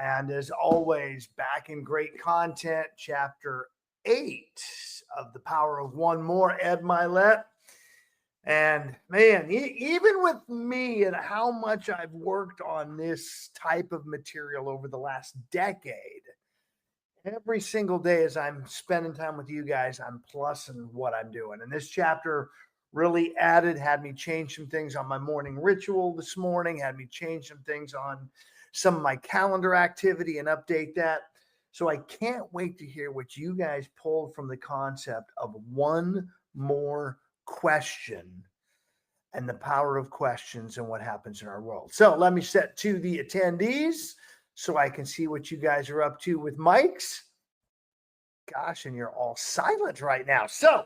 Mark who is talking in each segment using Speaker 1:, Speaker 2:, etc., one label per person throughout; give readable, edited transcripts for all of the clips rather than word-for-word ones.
Speaker 1: And as always, back in great content, chapter 8 of The Power of One More, Ed Milet. And man, even with me and how much I've worked on this type of material over the last decade, every single day as I'm spending time with you guys, I'm plussing what I'm doing. And this chapter really had me change some things on my morning ritual this morning, had me change some things on some of my calendar activity and update that. So I can't wait to hear what you guys pulled from the concept of one more question and the power of questions and what happens in our world. So let me set to the attendees so I can see what you guys are up to with mics. Gosh, and you're all silent right now. So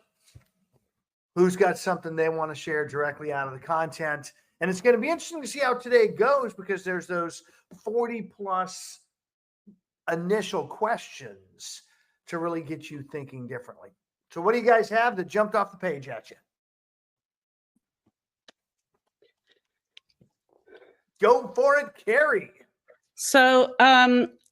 Speaker 1: who's got something they want to share directly out of the content? And it's going to be interesting to see how today goes because there's those 40 plus initial questions to really get you thinking differently. So what do you guys have that jumped off the page at you? Go for it, Carrie.
Speaker 2: So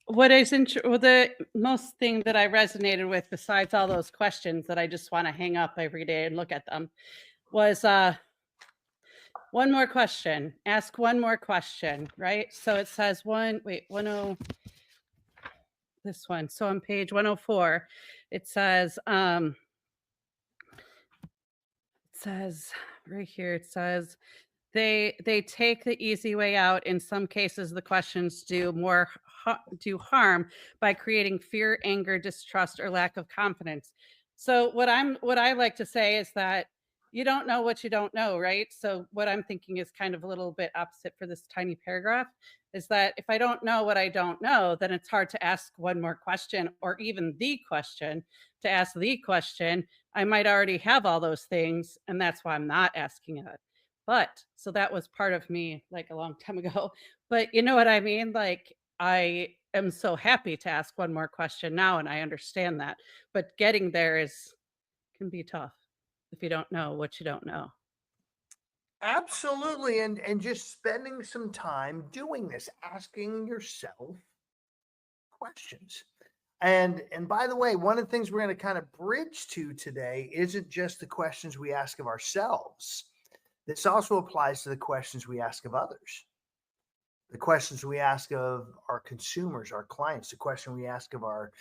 Speaker 2: what is the most thing that I resonated with besides all those questions that I just want to hang up every day and look at them was one more question. Ask one more question, right? So it says this one. So on page 104, it says right here, it says they take the easy way out. In some cases, the questions do harm by creating fear, anger, distrust, or lack of confidence. So what I like to say is that you don't know what you don't know, right? So what I'm thinking is kind of a little bit opposite for this tiny paragraph is that if I don't know what I don't know, then it's hard to ask one more question or even the question. To ask the question, I might already have all those things, and that's why I'm not asking it. But so that was part of me like a long time ago. But you know what I mean? Like I am so happy to ask one more question now, and I understand that. But getting there can be tough if you don't know what you don't know.
Speaker 1: Absolutely. And just spending some time doing this, asking yourself questions. And by the way, one of the things we're going to kind of bridge to today isn't just the questions we ask of ourselves. This also applies to the questions we ask of others, the questions we ask of our consumers, our clients, the question we ask of our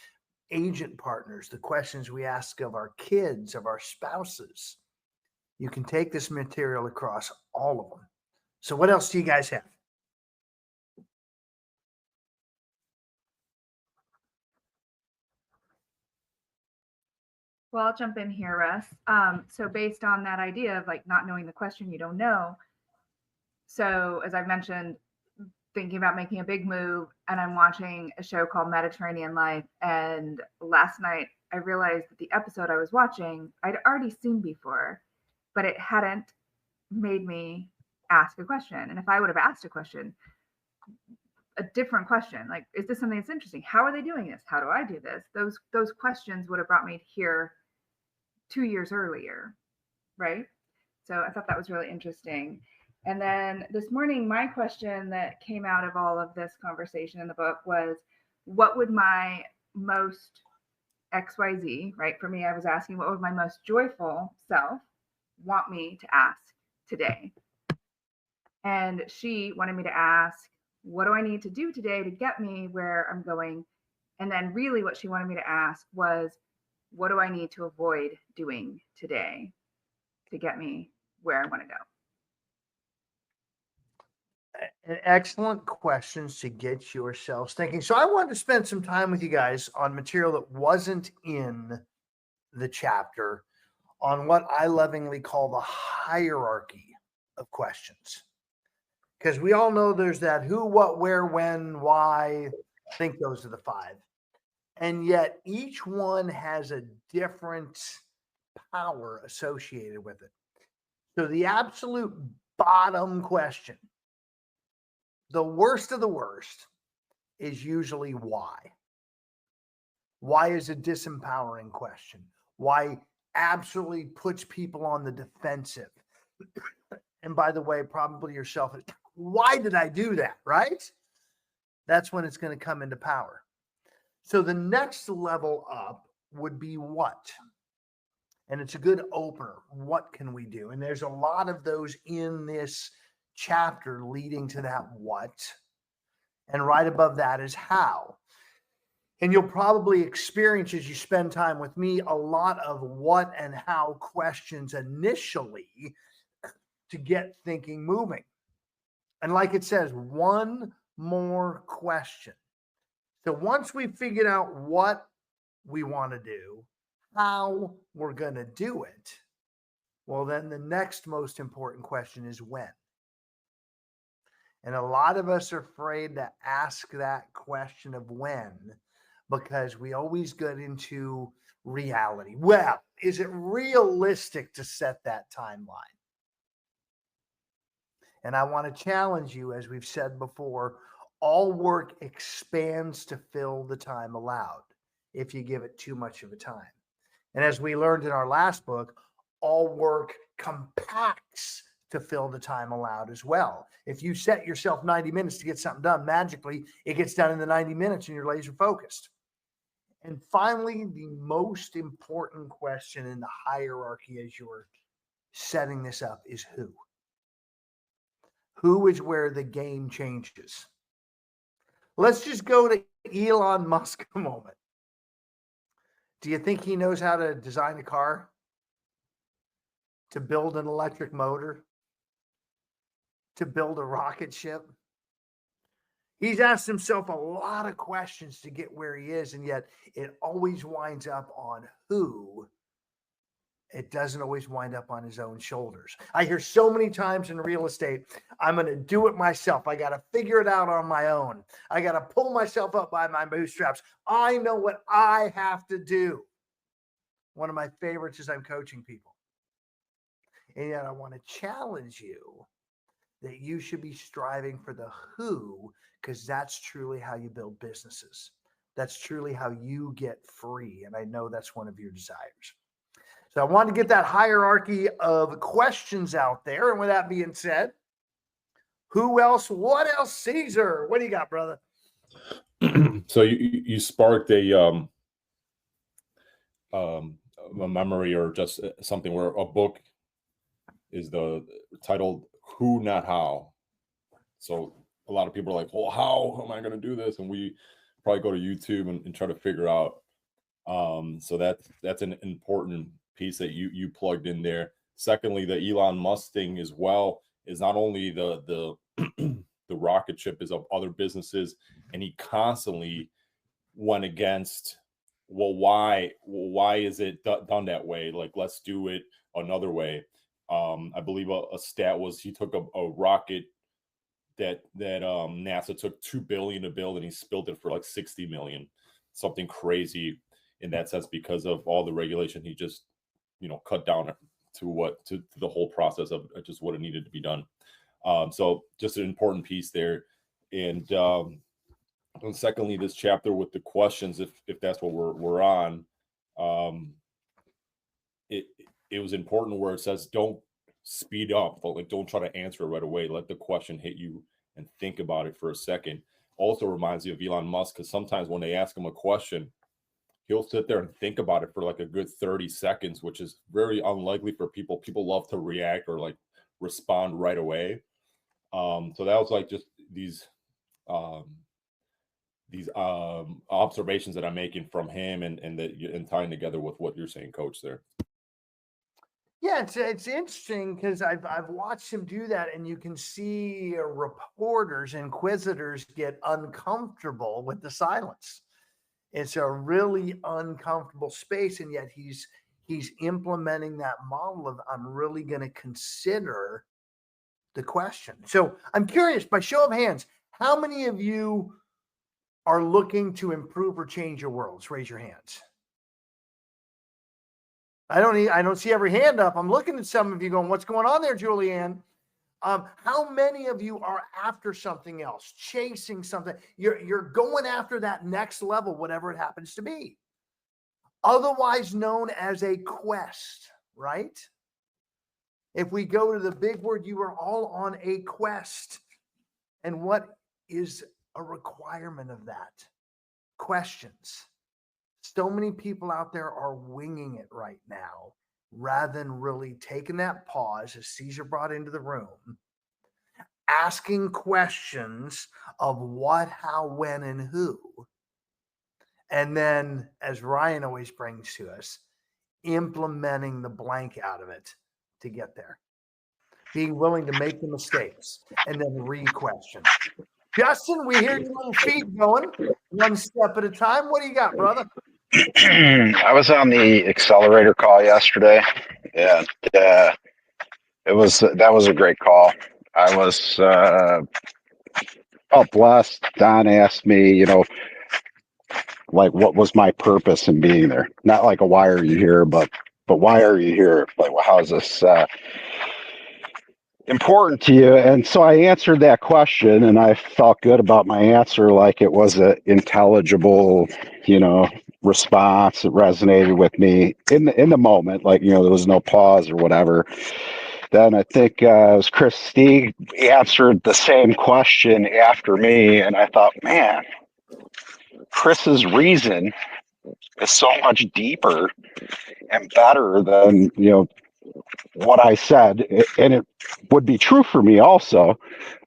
Speaker 1: agent partners, the questions we ask of our kids, of our spouses. You can take this material across all of them. So what else do you guys have?
Speaker 3: Well, I'll jump in here, Russ. So based on that idea of like not knowing the question you don't know. So as I've mentioned, thinking about making a big move, and I'm watching a show called Mediterranean Life. And last night I realized that the episode I was watching, I'd already seen before, but it hadn't made me ask a question. And if I would have asked a question, a different question, like, is this something that's interesting? How are they doing this? How do I do this? Those questions would have brought me here 2 years earlier, right? So I thought that was really interesting. And then this morning, my question that came out of all of this conversation in the book was, what would my most XYZ, right? For me, I was asking, what would my most joyful self want me to ask today? And she wanted me to ask, what do I need to do today to get me where I'm going? And then really what she wanted me to ask was, what do I need to avoid doing today to get me where I want to go?
Speaker 1: Excellent questions to get yourselves thinking. So I wanted to spend some time with you guys on material that wasn't in the chapter on what I lovingly call the hierarchy of questions. Because we all know there's that who, what, where, when, why. I think those are the 5. And yet each one has a different power associated with it. So the absolute bottom question, the worst of the worst, is usually why. Why is a disempowering question? Why absolutely puts people on the defensive? And by the way, probably yourself, why did I do that, right? that's when it's going to come into power. So the next level up would be what? And it's a good opener. What can we do? And there's a lot of those in this chapter leading to that what. And right above that is how. And you'll probably experience, as you spend time with me, a lot of what and how questions initially to get thinking moving. And like it says, one more question. So once we've figured out what we want to do, how we're going to do it, well, then the next most important question is when. And a lot of us are afraid to ask that question of when because we always get into reality. Well, is it realistic to set that timeline? And I want to challenge you, as we've said before, all work expands to fill the time allowed if you give it too much of a time. And as we learned in our last book, all work compacts to fill the time allowed as well. If you set yourself 90 minutes to get something done, magically it gets done in the 90 minutes and you're laser focused. And finally, the most important question in the hierarchy as you're setting this up is who. Who is where the game changes. Let's just go to Elon Musk a moment. Do you think he knows how to design a car? To build an electric motor? To build a rocket ship? He's asked himself a lot of questions to get where he is, and yet it always winds up on who. It doesn't always wind up on his own shoulders. I hear so many times in real estate, I'm going to do it myself. I got to figure it out on my own. I got to pull myself up by my bootstraps. I know what I have to do. One of my favorites is I'm coaching people. And yet I want to challenge you that you should be striving for the who, because that's truly how you build businesses. That's truly how you get free. And I know that's one of your desires. So I wanted to get that hierarchy of questions out there. And with that being said, who else? What else? Caesar, what do you got, brother?
Speaker 4: So you sparked a memory or just something where a book is titled Who Not How. So a lot of people are like, well, how am I going to do this? And we probably go to YouTube and try to figure out. So that's an important piece that you plugged in there. Secondly, the Elon Musk thing as well is not only the the rocket ship is of other businesses, and he constantly went against, well, why is it done that way? Like, let's do it another way. I believe a stat was he took a rocket that NASA took $2 billion to build, and he spilled it for like 60 million, something crazy in that sense, because of all the regulation. He just, cut down to the whole process of just what it needed to be done. So just an important piece there. And secondly, this chapter with the questions, if that's what we're on, it was important where it says, don't speed up, but like, don't try to answer it right away. Let the question hit you and think about it for a second. Also reminds me of Elon Musk, because sometimes when they ask him a question, he'll sit there and think about it for like a good 30 seconds, which is very unlikely for people. People love to react or like respond right away. So that was like just these observations that I'm making from him and tying together with what you're saying, Coach, there.
Speaker 1: Yeah, it's interesting because I've watched him do that, and you can see reporters, inquisitors get uncomfortable with the silence. It's a really uncomfortable space, and yet he's implementing that model of, I'm really going to consider the question. So I'm curious, by show of hands, how many of you are looking to improve or change your worlds? Raise your hands. I don't see every hand up. I'm looking at some of you going, what's going on there, Julianne? How many of you are after something else, chasing something? You're going after that next level, whatever it happens to be, otherwise known as a quest, right? If we go to the big word, you are all on a quest. And what is a requirement of that. Questions. So many people out there are winging it right now rather than really taking that pause, as Caesar brought into the room, asking questions of what, how, when, and who. And then, as Ryan always brings to us, implementing the blank out of it to get there. Being willing to make the mistakes and then re-question. Justin, we hear your little feet going one step at a time. What do you got, brother?
Speaker 5: I was on the accelerator call yesterday, and that was a great call. I was felt blessed. Don asked me, like, what was my purpose in being there? Not like a why are you here, but why are you here? Like, well, how is this important to you? And so I answered that question, and I felt good about my answer, like it was an intelligible, response. It resonated with me in the moment, like, there was no pause or whatever. Then I think it was Chris Stieg answered the same question after me, and I thought, man, Chris's reason is so much deeper and better than what I said, and it would be true for me also.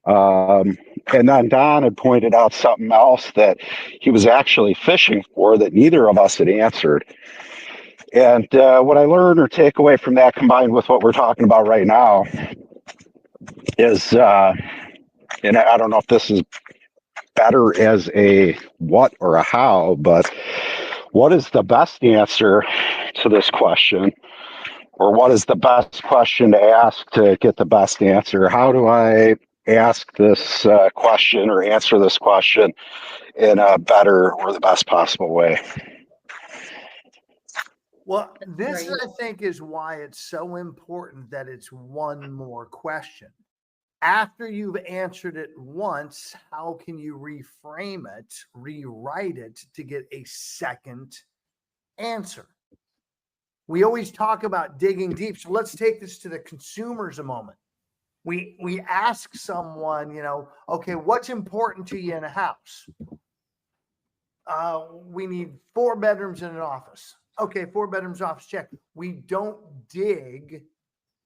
Speaker 5: And then Don had pointed out something else that he was actually fishing for that neither of us had answered. And what I learned or take away from that, combined with what we're talking about right now, is, and I don't know if this is better as a what or a how, but what is the best answer to this question? Or what is the best question to ask to get the best answer? How do I ask this question or answer this question in a better or the best possible way?
Speaker 1: Well, this, I think, is why it's so important that it's one more question. After you've answered it once, how can you reframe it, rewrite it to get a second answer? We always talk about digging deep. So let's take this to the consumers a moment. We ask someone, okay, what's important to you in a house? We need 4 bedrooms and an office. Okay, 4 bedrooms, office, check. We don't dig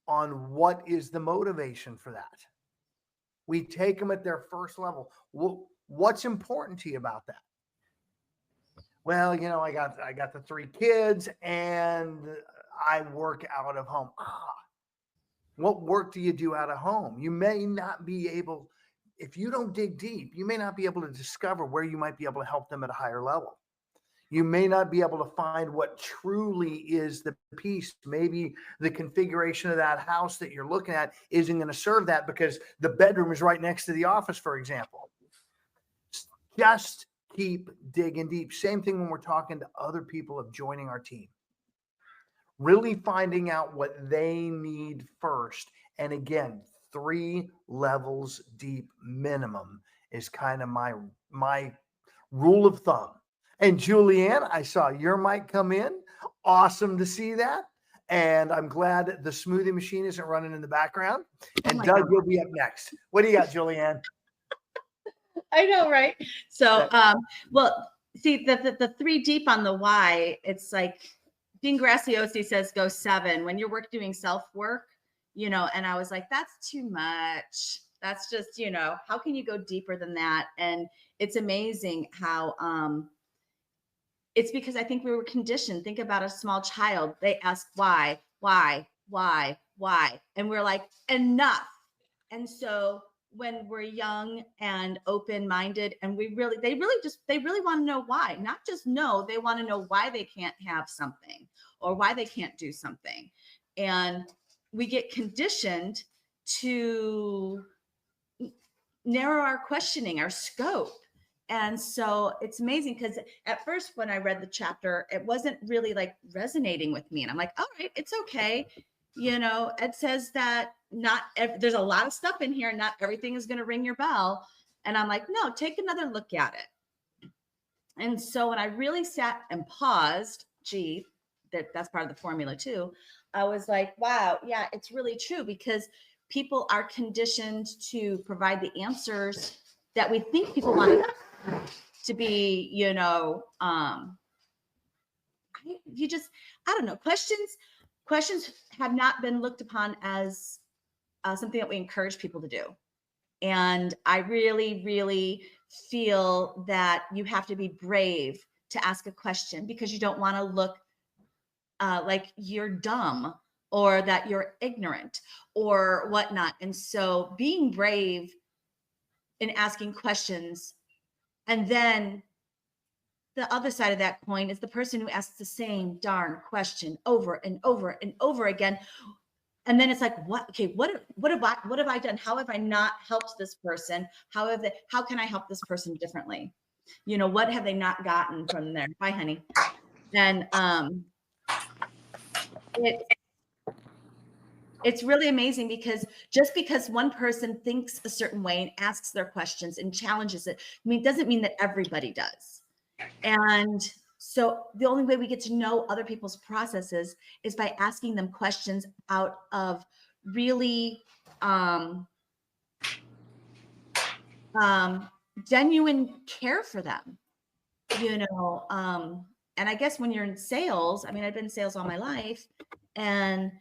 Speaker 1: on what is the motivation for that. We take them at their first level. What's important to you about that? Well, I got the 3 kids and I work out of home. What work do you do out of home? You may not be able, if you don't dig deep, you may not be able to discover where you might be able to help them at a higher level. You may not be able to find what truly is the piece. Maybe the configuration of that house that you're looking at isn't going to serve that because the bedroom is right next to the office, for example. Just keep digging deep. Same thing when we're talking to other people of joining our team. Really finding out what they need first. And again, 3 levels deep minimum is kind of my rule of thumb. And Julianne, I saw your mic come in. Awesome to see that. And I'm glad the smoothie machine isn't running in the background. And Doug, you'll be up next. What do you got, Julianne?
Speaker 6: I know, right? So, well, see, the 3 deep on the why, it's like Dean Graciosi says, go 7 when you're doing self-work, and I was like, that's too much. That's just, how can you go deeper than that? And it's amazing how, it's because I think we were conditioned. Think about a small child. They ask why. And we're like, enough. And so when we're young and open-minded and they really want to know why, not just know, they want to know why they can't have something or why they can't do something. And we get conditioned to narrow our questioning, our scope. And so it's amazing because at first when I read the chapter, it wasn't really like resonating with me. And I'm like, all right, it's okay. It says that there's a lot of stuff in here. Not everything is going to ring your bell. And I'm like, no, take another look at it. And so when I really sat and paused, that's part of the formula too. I was like, wow, yeah, it's really true because people are conditioned to provide the answers that we think people want to be, you know, I don't know. Questions have not been looked upon as something that we encourage people to do. And I really, really feel that you have to be brave to ask a question, because you don't want to look like you're dumb or that you're ignorant or whatnot. And so being brave in asking questions, and then the other side of that coin is the person who asks the same darn question over and over and over again. And then it's like, what have I done? How have I not helped this person? How can I help this person differently? You know, what have they not gotten from there? Bye, honey. And it's really amazing, because just because one person thinks a certain way and asks their questions and challenges it, doesn't mean that everybody does. And so the only way we get to know other people's processes is by asking them questions out of really genuine care for them, you know. And I guess when you're in sales, I've been in sales all my life, and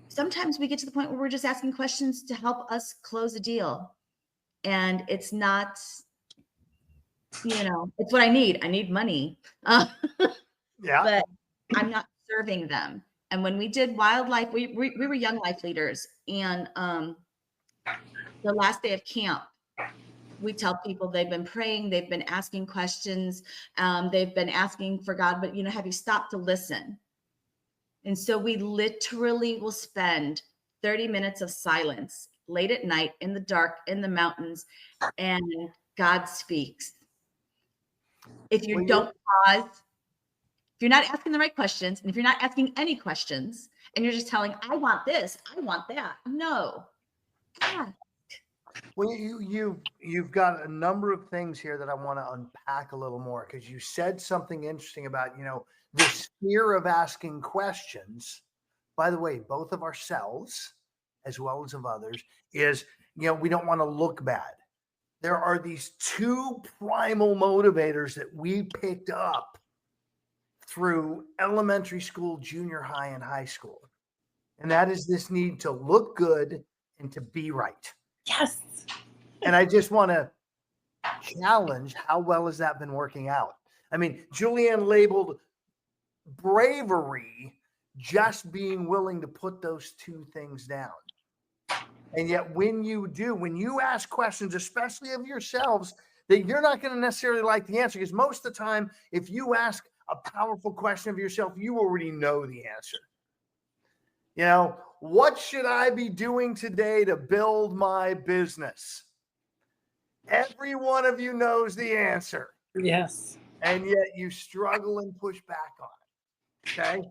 Speaker 6: sometimes we get to the point where we're just asking questions to help us close a deal. And it's not, you know, it's what I need. I need money.
Speaker 1: Yeah.
Speaker 6: But I'm not serving them. And when we did wildlife, we were young life leaders. And the last day of camp, we tell people they've been praying, they've been asking questions, they've been asking for God, but, you know, have you stopped to listen? And so we literally will spend 30 minutes of silence late at night in the dark, in the mountains, and God speaks. If you don't pause, if you're not asking the right questions, and if you're not asking any questions, and you're just telling, I want this, I want that. No. God.
Speaker 1: Well, you've got a number of things here that I want to unpack a little more, because you said something interesting about, you know, this fear of asking questions, by the way, both of ourselves as well as of others, is, you know, we don't want to look bad. There are these two primal motivators that we picked up through elementary school, junior high, and high school. And that is this need to look good and to be right.
Speaker 7: Yes.
Speaker 1: And I just want to challenge, how well has that been working out? I mean, Julianne labeled bravery just being willing to put those two things down. And yet when you ask questions, especially of yourselves, that you're not going to necessarily like the answer, because most of the time, if you ask a powerful question of yourself, you already know the answer. You know, what should I be doing today to build my business? Every one of you knows the answer.
Speaker 7: Yes.
Speaker 1: And yet you struggle and push back on it. Okay.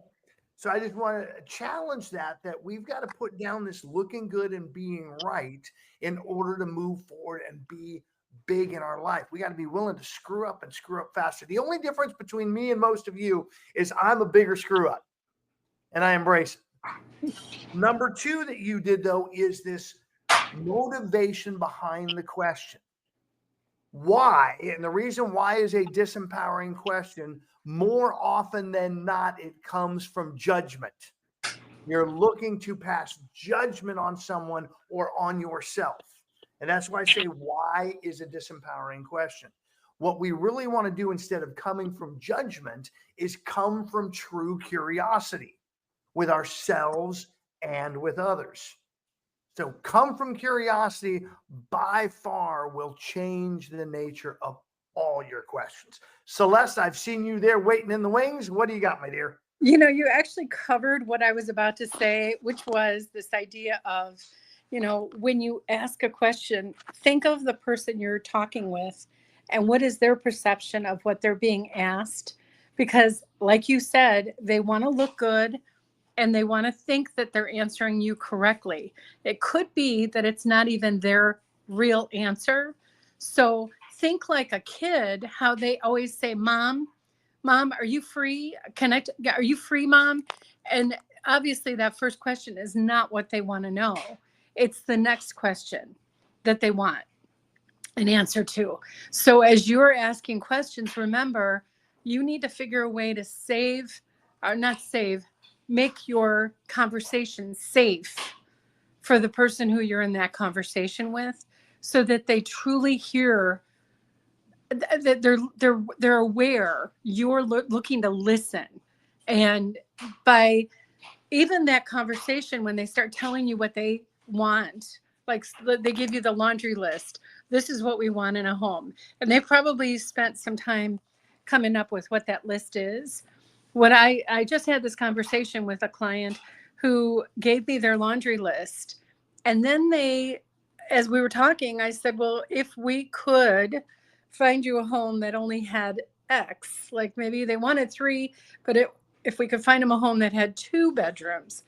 Speaker 1: So I just want to challenge that we've got to put down this looking good and being right in order to move forward and be big in our life. We got to be willing to screw up and screw up faster. The only difference between me and most of you is I'm a bigger screw up, and I embrace it. Number two that you did, though, is this motivation behind the question. Why? And the reason why is a disempowering question. More often than not, it comes from judgment. You're looking to pass judgment on someone or on yourself. And that's why I say, why is a disempowering question? What we really want to do, instead of coming from judgment, is come from true curiosity with ourselves and with others. So come from curiosity, by far will change the nature of all your questions. Celeste, I've seen you there waiting in the wings. What do you got, my dear?
Speaker 7: You know, you actually covered what I was about to say, which was this idea of, you know, when you ask a question, think of the person you're talking with and what is their perception of what they're being asked. Because like you said, they want to look good and they want to think that they're answering you correctly. It could be that it's not even their real answer. So think like a kid, how they always say, Mom, are you free? Are you free, Mom? And obviously that first question is not what they want to know. It's the next question that they want. an answer to. So as you're asking questions, remember, you need to figure a way to save, or not save, make your conversation safe for the person who you're in that conversation with, so that they truly hear that they're aware you're looking to listen. And by even that conversation, when they start telling you what they want, like they give you the laundry list, this is what we want in a home, and they probably spent some time coming up with what that list is. What I just had this conversation with a client who gave me their laundry list, and then as we were talking, I said, well, if we could find you a home that only had X, like maybe they wanted 3, but if we could find them a home that had 2 bedrooms,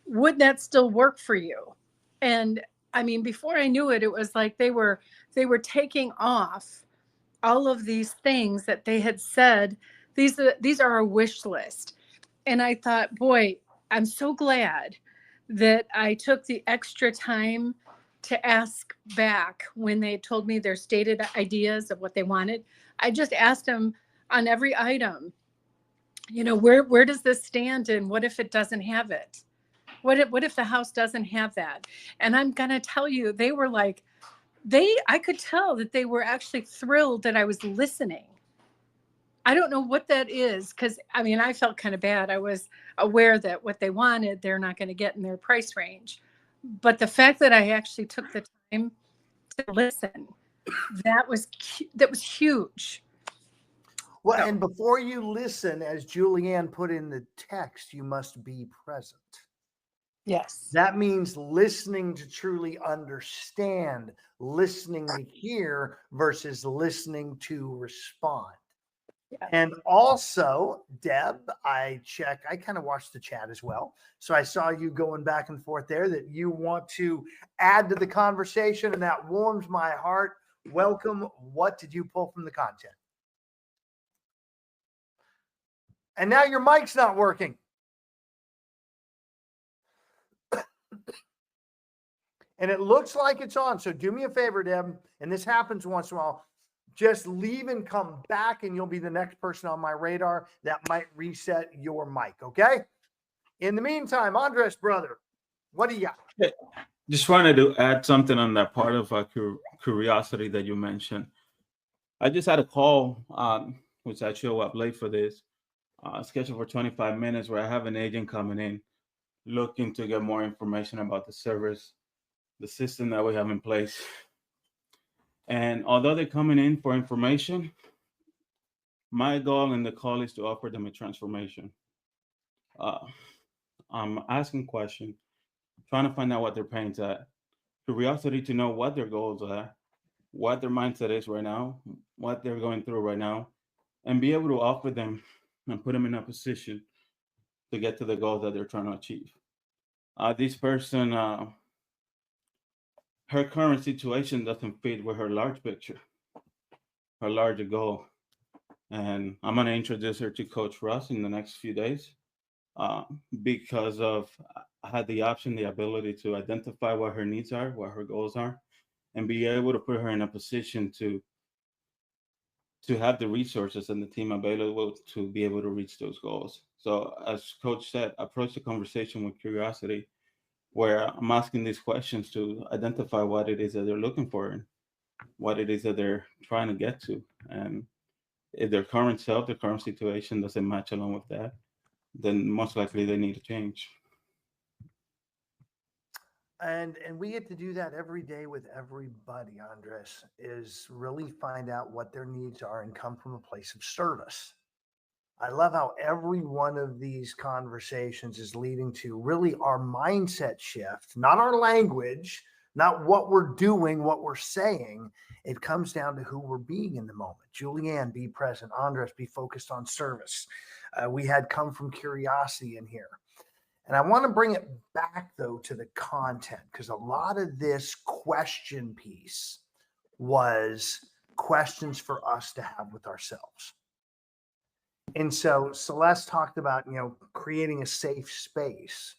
Speaker 7: would that still work for you? And I mean, before I knew it, it was like they were taking off all of these things that they had said. These are a wish list. And I thought, boy, I'm so glad that I took the extra time to ask back when they told me their stated ideas of what they wanted. I just asked them on every item, where does this stand, and what if it doesn't have it? What if the house doesn't have that? And I'm going to tell you, they were like, I could tell that they were actually thrilled that I was listening. I don't know what that is, because I mean, I felt kind of bad. I was aware that what they wanted, they're not going to get in their price range. But the fact that I actually took the time to listen, that was huge.
Speaker 1: Well,
Speaker 7: So-
Speaker 1: and before you listen, as Julianne put in the text, you must be present.
Speaker 7: Yes.
Speaker 1: That means listening to truly understand, listening to hear versus listening to respond.
Speaker 7: Yeah.
Speaker 1: And also, Deb, I kind of watched the chat as well. So I saw you going back and forth there that you want to add to the conversation, and that warms my heart. Welcome. What did you pull from the content? And now your mic's not working. And it looks like it's on. So do me a favor, Deb, and this happens once in a while. Just leave and come back, and you'll be the next person on my radar that might reset your mic, okay? In the meantime, Andres, brother, what do you got?
Speaker 8: Yeah, just wanted to add something on that part of curiosity that you mentioned. I just had a call, which I show up late for this, scheduled for 25 minutes, where I have an agent coming in looking to get more information about the service, the system that we have in place. And although they're coming in for information, my goal in the call is to offer them a transformation. I'm asking questions, trying to find out what their pain's at, curiosity to know what their goals are, what their mindset is right now, what they're going through right now, and be able to offer them and put them in a position to get to the goals that they're trying to achieve. This person, her current situation doesn't fit with her large picture, her larger goal. And I'm going to introduce her to Coach Russ in the next few days, because I had the option, the ability to identify what her needs are, what her goals are, and be able to put her in a position to have the resources and the team available to be able to reach those goals. So as Coach said, approach the conversation with curiosity, where I'm asking these questions to identify what it is that they're looking for and what it is that they're trying to get to. And if their current self, their current situation doesn't match along with that, then most likely they need to change.
Speaker 1: And we get to do that every day with everybody, Andres, is really find out what their needs are and come from a place of service. I love how every one of these conversations is leading to really our mindset shift, not our language, not what we're doing, what we're saying. It comes down to who we're being in the moment. Julianne, be present. Andres, be focused on service. We had come from curiosity in here. And I want to bring it back, though, to the content, because a lot of this question piece was questions for us to have with ourselves. And so Celeste talked about, creating a safe space.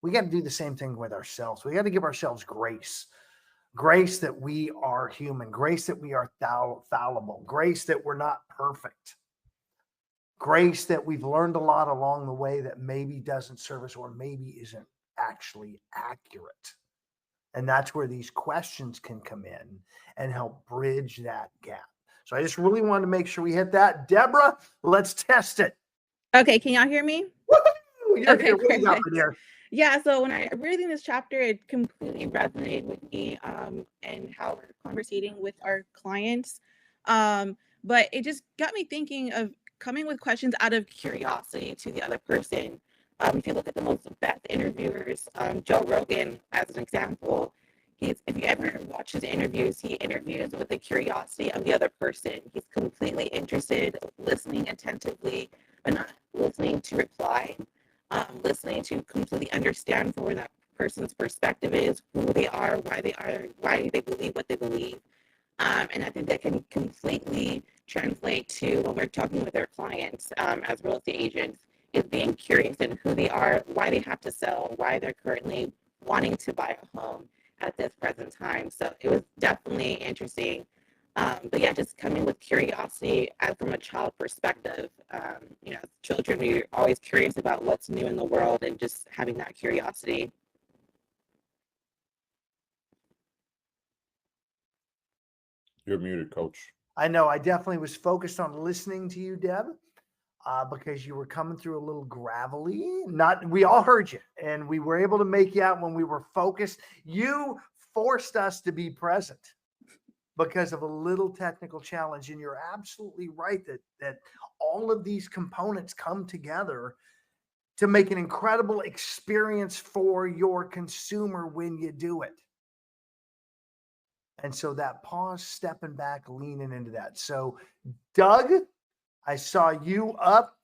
Speaker 1: We got to do the same thing with ourselves. We got to give ourselves grace. Grace that we are human. Grace that we are fallible. Grace that we're not perfect. Grace that we've learned a lot along the way that maybe doesn't serve us or maybe isn't actually accurate. And that's where these questions can come in and help bridge that gap. So I just really wanted to make sure we hit that. Deborah, let's test it.
Speaker 9: Okay, can y'all hear me?
Speaker 1: Woo-hoo! You're
Speaker 9: Okay,
Speaker 1: here. What do you got,
Speaker 9: perfect.
Speaker 1: my dear?
Speaker 9: Yeah, so when I reading this chapter, it completely resonated with me and how we're conversating with our clients. But it just got me thinking of coming with questions out of curiosity to the other person. If you look at the most best interviewers, Joe Rogan as an example, if you ever watch his interviews, he interviews with the curiosity of the other person. He's completely interested, listening attentively, but not listening to reply. Listening to completely understand where that person's perspective is, who they are, why they believe what they believe. And I think that can completely translate to when we're talking with our clients as real estate agents, is being curious in who they are, why they have to sell, why they're currently wanting to buy a home at this present time. So it was definitely interesting. But yeah, just coming with curiosity from a child perspective. As children, we're always curious about what's new in the world and just having that curiosity.
Speaker 4: You're muted, Coach.
Speaker 1: I know I definitely was focused on listening to you, Deb, because you were coming through a little gravelly. We all heard you, and we were able to make you out when we were focused. You forced us to be present because of a little technical challenge. And you're absolutely right that all of these components come together to make an incredible experience for your consumer when you do it. And so that pause, stepping back, leaning into that. So Doug, I saw you up.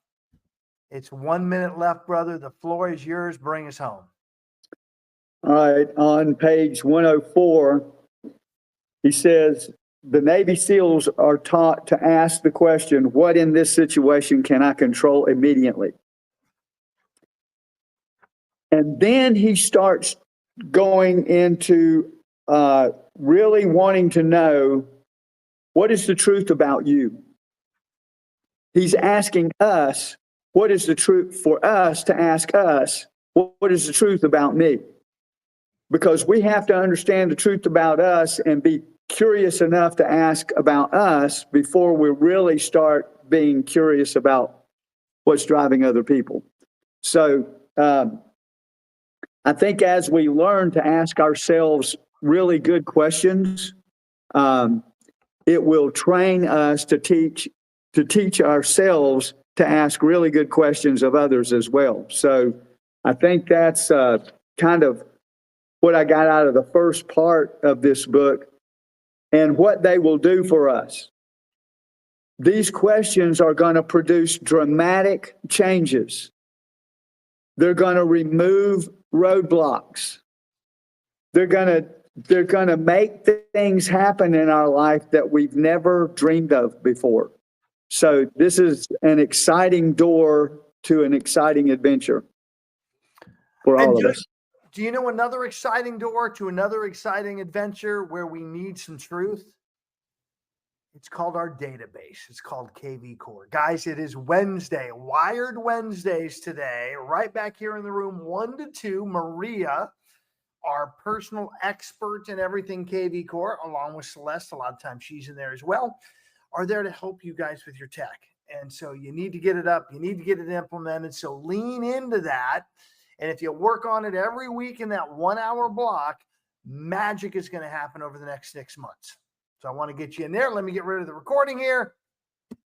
Speaker 1: It's 1 minute left, brother. The floor is yours. Bring us home.
Speaker 10: All right. On page 104, he says, the Navy SEALs are taught to ask the question, what in this situation can I control immediately? And then he starts going into really wanting to know, what is the truth about you? He's asking us, what is the truth for us to ask us, what is the truth about me? Because we have to understand the truth about us and be curious enough to ask about us before we really start being curious about what's driving other people. So I think as we learn to ask ourselves really good questions, it will train us to teach ourselves to ask really good questions of others as well. So I think that's kind of what I got out of the first part of this book and what they will do for us. These questions are going to produce dramatic changes. They're going to remove roadblocks. They're going to make things happen in our life that we've never dreamed of before. So this is an exciting door to an exciting adventure for all of us.
Speaker 1: Do you know another exciting door to another exciting adventure where we need some truth? It's called our database. It's called KV Core. Guys, it is Wednesday, Wired Wednesdays today, right back here in the room, 1 to 2. Maria, our personal expert in everything KV Core, along with Celeste, a lot of times she's in there as well, are there to help you guys with your tech. And so you need to get it up. You need to get it implemented. So lean into that. And if you work on it every week in that 1 hour block, magic is going to happen over the next 6 months. So I want to get you in there. Let me get rid of the recording here.